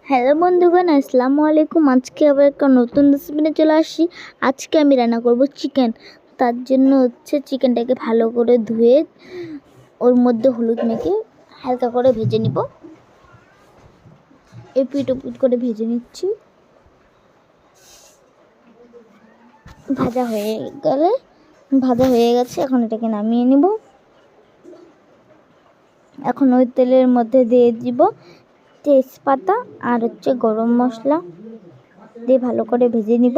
Hello বন্ধুগণ, আসসালামু আলাইকুম। আজকে আবার একটা নতুন রেসিপি নিয়ে চলে আসছি। আজকে আমি রান্না করব চিকেন। তার জন্য চিকেনটাকে ভালো করে ধুয়ে ওর মধ্যে হলুদ মেখে হালকা করে ভেজে নিব। এপিট ওপিট করে ভেজে নিচ্ছি। ভাজা হয়ে গেছে, এখন এটাকে নামিয়ে নিব। এখন ওই তেলের মধ্যে দিয়ে দিব তেজপাতা আর গরম মশলা দিয়ে ভালো করে ভেজে নিব।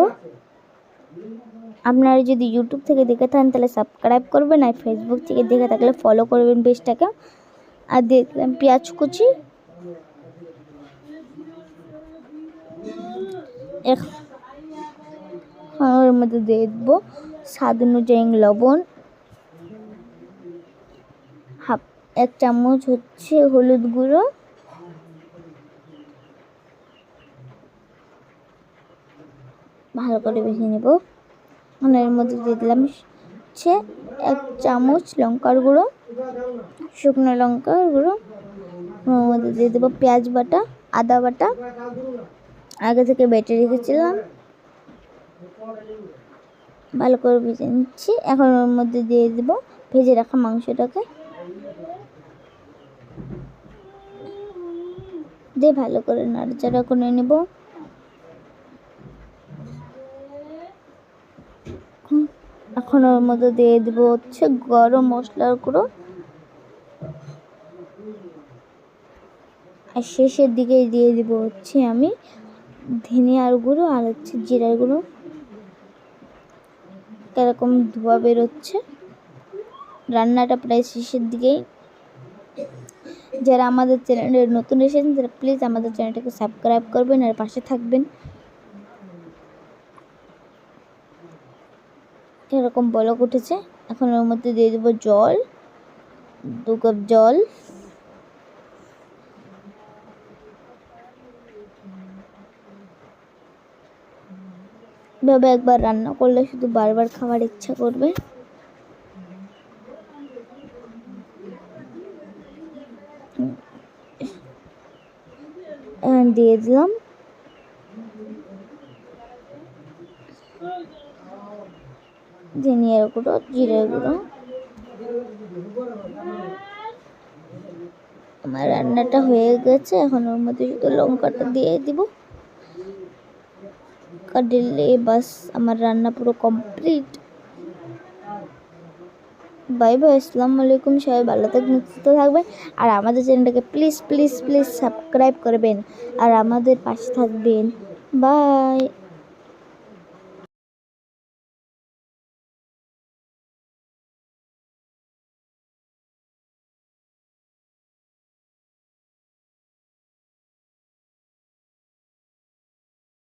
আপনারা যদি ইউটিউব থেকে দেখে থাকেন তাহলে সাবস্ক্রাইব করবেন, আর ফেসবুক থেকে দেখে থাকলে ফলো করবেন পেজটাকে। আর দেখলাম পেঁয়াজ কুচি, ওর মধ্যে দিয়ে দেবো স্বাদ অনুযায়ী লবণ, এক চামচ হলুদ গুঁড়ো, ভালো করে ভেজে নেব। এর মধ্যে দিয়ে দিলাম এক চামচ লঙ্কার গুঁড়ো, শুকনো লঙ্কার গুঁড়ো। ওর মধ্যে দিয়ে দেবো পেঁয়াজ বাটা, আদা বাটা আগে থেকে বেটে রেখেছিলাম, ভালো করে ভেজে নিচ্ছি। এখন ওর মধ্যে দিয়ে দেবো ভেজে রাখা মাংসটাকে, দিয়ে ভালো করে নাড়াচাড়া করে নেব। এখন ওর মধ্যে দিয়ে দেবো গরম মশলার গুঁড়ো, আর শেষের দিকে দিয়ে দিব আমি ধনিয়ার গুঁড়ো আর জিরার গুঁড়ো। এরকম ধোয়া বেরোচ্ছে, রান্নাটা প্রায় শেষের দিকেই। যারা আমাদের চ্যানেলে নতুন এসেছেন তারা প্লিজ আমাদের চ্যানেলটাকে সাবস্ক্রাইব করবেন আর পাশে থাকবেন। এরকম বলক উঠেছে, এখন ওর মধ্যে দিয়ে দেবো জল, 2 কাপ জল। এভাবে একবার রান্না করলে শুধু বারবার খাবার ইচ্ছা করবে। দিয়ে দিলাম ধনিয়ার গুঁড়ো, জিরার গুঁড়ো। আমার রান্নাটা হয়ে গেছে, এখন ওর মধ্যে শুধু লঙ্কাটা দিয়ে দিব। দিলে বাস আমার রান্না পুরো কমপ্লিট। বাই বাই, আসসালামু আলাইকুম। সবাই ভালো থাকবেন, সুস্থ থাকবেন, আর আমাদের চ্যানেলটাকে প্লিজ প্লিজ প্লিজ সাবস্ক্রাইব করবেন আর আমাদের পাশে থাকবেন। বাই।